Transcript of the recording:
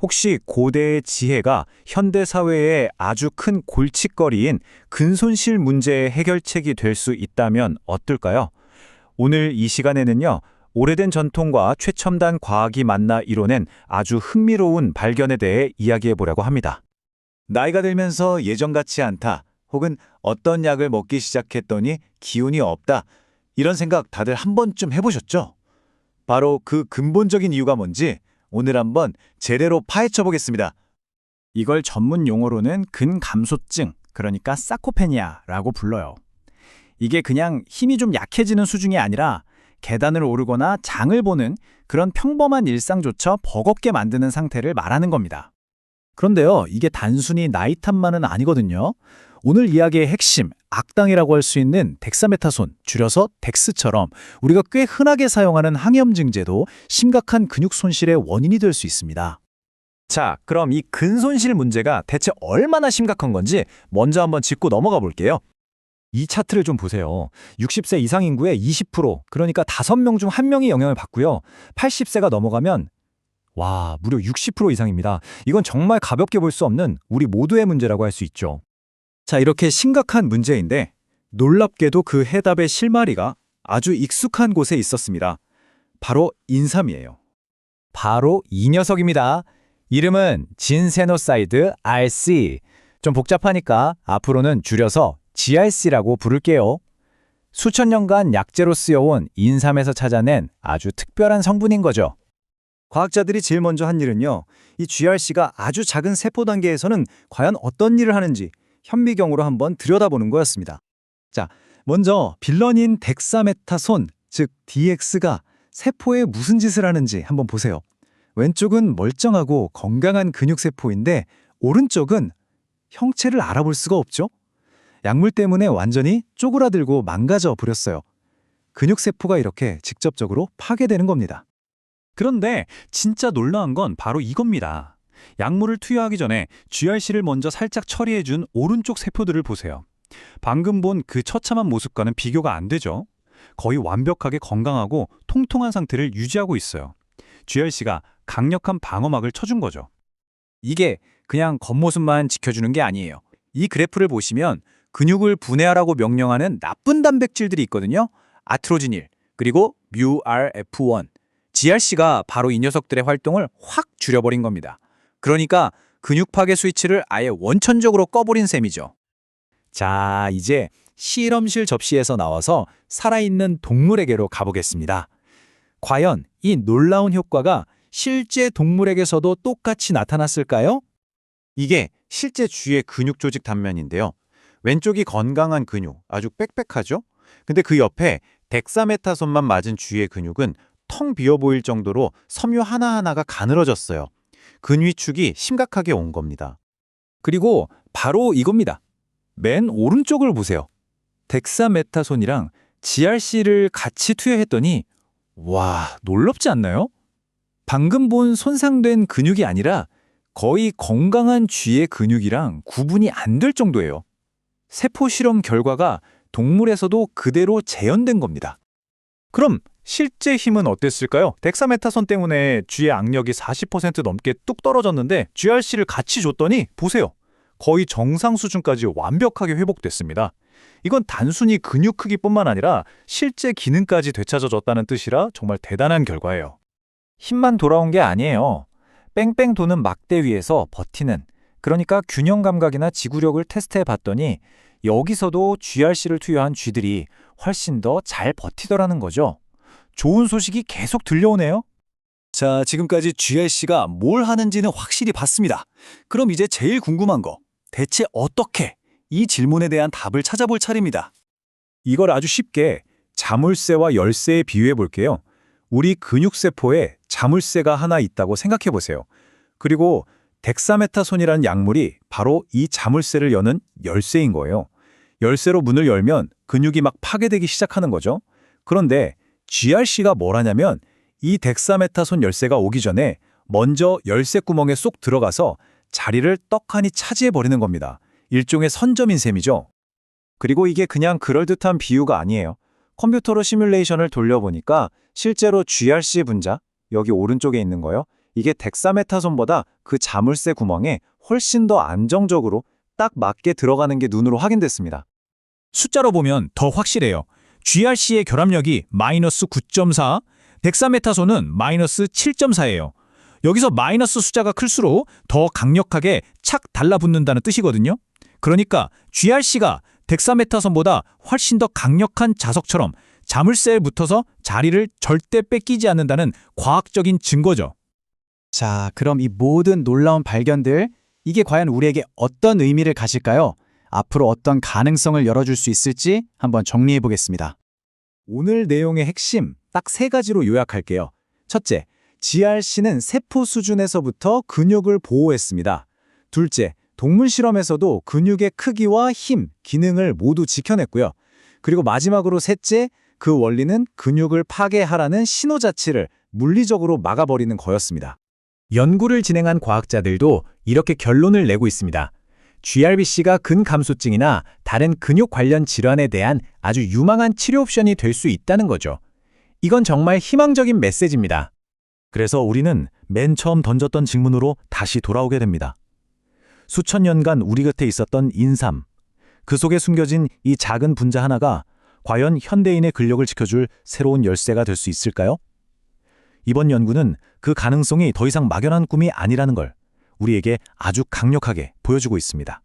혹시 고대의 지혜가 현대 사회의 아주 큰 골칫거리인 근손실 문제의 해결책이 될 수 있다면 어떨까요? 오늘 이 시간에는요, 오래된 전통과 최첨단 과학이 만나 이뤄낸 아주 흥미로운 발견에 대해 이야기해 보려고 합니다. 나이가 들면서 예전 같지 않다, 혹은 어떤 약을 먹기 시작했더니 기운이 없다, 이런 생각 다들 한 번쯤 해보셨죠? 바로 그 근본적인 이유가 뭔지 오늘 한번 제대로 파헤쳐 보겠습니다. 이걸 전문 용어로는 근감소증, 그러니까 사코페니아라고 불러요. 이게 그냥 힘이 좀 약해지는 수준이 아니라 계단을 오르거나 장을 보는 그런 평범한 일상조차 버겁게 만드는 상태를 말하는 겁니다. 그런데요, 이게 단순히 나이 탓만은 아니거든요. 오늘 이야기의 핵심, 악당이라고 할 수 있는 덱사메타손, 줄여서 덱스처럼 우리가 꽤 흔하게 사용하는 항염증제도 심각한 근육 손실의 원인이 될 수 있습니다. 자, 그럼 이 근손실 문제가 대체 얼마나 심각한 건지 먼저 한번 짚고 넘어가 볼게요. 이 차트를 좀 보세요. 60세 이상 인구의 20%, 그러니까 5명 중 1명이 영향을 받고요. 80세가 넘어가면 와, 무려 60% 이상입니다. 이건 정말 가볍게 볼 수 없는 우리 모두의 문제라고 할 수 있죠. 자, 이렇게 심각한 문제인데 놀랍게도 그 해답의 실마리가 아주 익숙한 곳에 있었습니다. 바로 인삼이에요. 바로 이 녀석입니다. 이름은 진세노사이드 RC. 좀 복잡하니까 앞으로는 줄여서 GRC라고 부를게요. 수천 년간 약재로 쓰여온 인삼에서 찾아낸 아주 특별한 성분인 거죠. 과학자들이 제일 먼저 한 일은요, 이 GRC가 아주 작은 세포 단계에서는 과연 어떤 일을 하는지 현미경으로 한번 들여다보는 거였습니다. 자, 먼저 빌런인 덱사메타손, 즉 DX가 세포에 무슨 짓을 하는지 한번 보세요. 왼쪽은 멀쩡하고 건강한 근육세포인데 오른쪽은 형체를 알아볼 수가 없죠? 약물 때문에 완전히 쪼그라들고 망가져 버렸어요. 근육세포가 이렇게 직접적으로 파괴되는 겁니다. 그런데 진짜 놀라운 건 바로 이겁니다. 약물을 투여하기 전에 GRC를 먼저 살짝 처리해준 오른쪽 세포들을 보세요. 방금 본 그 처참한 모습과는 비교가 안 되죠? 거의 완벽하게 건강하고 통통한 상태를 유지하고 있어요. GRC가 강력한 방어막을 쳐준 거죠. 이게 그냥 겉모습만 지켜주는 게 아니에요. 이 그래프를 보시면 근육을 분해하라고 명령하는 나쁜 단백질들이 있거든요. 아트로지닐, 그리고 MURF1. GRC가 바로 이 녀석들의 활동을 확 줄여버린 겁니다. 그러니까 근육 파괴 스위치를 아예 원천적으로 꺼버린 셈이죠. 자, 이제 실험실 접시에서 나와서 살아있는 동물에게로 가보겠습니다. 과연 이 놀라운 효과가 실제 동물에게서도 똑같이 나타났을까요? 이게 실제 쥐의 근육 조직 단면인데요. 왼쪽이 건강한 근육, 아주 빽빽하죠? 근데 그 옆에 덱사메타손만 맞은 쥐의 근육은 텅 비어 보일 정도로 섬유 하나하나가 가늘어졌어요. 근위축이 심각하게 온 겁니다. 그리고 바로 이겁니다. 맨 오른쪽을 보세요. 덱사메타손이랑 GRC를 같이 투여했더니 와, 놀랍지 않나요? 방금 본 손상된 근육이 아니라 거의 건강한 쥐의 근육이랑 구분이 안 될 정도예요. 세포 실험 결과가 동물에서도 그대로 재현된 겁니다. 그럼 실제 힘은 어땠을까요? 덱사메타손 때문에 쥐의 악력이 40% 넘게 뚝 떨어졌는데 GRC를 같이 줬더니 보세요. 거의 정상 수준까지 완벽하게 회복됐습니다. 이건 단순히 근육 크기뿐만 아니라 실제 기능까지 되찾아졌다는 뜻이라 정말 대단한 결과예요. 힘만 돌아온 게 아니에요. 뺑뺑 도는 막대 위에서 버티는, 그러니까 균형 감각이나 지구력을 테스트해 봤더니 여기서도 GRC를 투여한 쥐들이 훨씬 더 잘 버티더라는 거죠. 좋은 소식이 계속 들려오네요. 자, 지금까지 GRC가 뭘 하는지는 확실히 봤습니다. 그럼 이제 제일 궁금한 거, 대체 어떻게? 이 질문에 대한 답을 찾아볼 차례입니다. 이걸 아주 쉽게 자물쇠와 열쇠에 비유해 볼게요. 우리 근육세포에 자물쇠가 하나 있다고 생각해 보세요. 그리고 덱사메타손이라는 약물이 바로 이 자물쇠를 여는 열쇠인 거예요. 열쇠로 문을 열면 근육이 막 파괴되기 시작하는 거죠. 그런데 GRC가 뭘 하냐면 이 덱사메타손 열쇠가 오기 전에 먼저 열쇠 구멍에 쏙 들어가서 자리를 떡하니 차지해버리는 겁니다. 일종의 선점인 셈이죠. 그리고 이게 그냥 그럴듯한 비유가 아니에요. 컴퓨터로 시뮬레이션을 돌려보니까 실제로 GRC 분자, 여기 오른쪽에 있는 거요. 이게 덱사메타손보다 그 자물쇠 구멍에 훨씬 더 안정적으로 딱 맞게 들어가는 게 눈으로 확인됐습니다. 숫자로 보면 더 확실해요. GRC의 결합력이 마이너스 9.4, 덱사메타손은 마이너스 7.4예요. 여기서 마이너스 숫자가 클수록 더 강력하게 착 달라붙는다는 뜻이거든요. 그러니까 GRC가 덱사메타손보다 훨씬 더 강력한 자석처럼 자물쇠에 붙어서 자리를 절대 뺏기지 않는다는 과학적인 증거죠. 자, 그럼 이 모든 놀라운 발견들, 이게 과연 우리에게 어떤 의미를 가질까요? 앞으로 어떤 가능성을 열어줄 수 있을지 한번 정리해 보겠습니다. 오늘 내용의 핵심 딱 3가지로 요약할게요. 첫째, GRC는 세포 수준에서부터 근육을 보호했습니다. 둘째, 동물 실험에서도 근육의 크기와 힘, 기능을 모두 지켜냈고요. 그리고 마지막으로 셋째, 그 원리는 근육을 파괴하라는 신호 자체를 물리적으로 막아버리는 거였습니다. 연구를 진행한 과학자들도 이렇게 결론을 내고 있습니다. GRBC가 근감소증이나 다른 근육 관련 질환에 대한 아주 유망한 치료 옵션이 될 수 있다는 거죠. 이건 정말 희망적인 메시지입니다. 그래서 우리는 맨 처음 던졌던 질문으로 다시 돌아오게 됩니다. 수천 년간 우리 곁에 있었던 인삼, 그 속에 숨겨진 이 작은 분자 하나가 과연 현대인의 근력을 지켜줄 새로운 열쇠가 될 수 있을까요? 이번 연구는 그 가능성이 더 이상 막연한 꿈이 아니라는 걸 우리에게 아주 강력하게 보여주고 있습니다.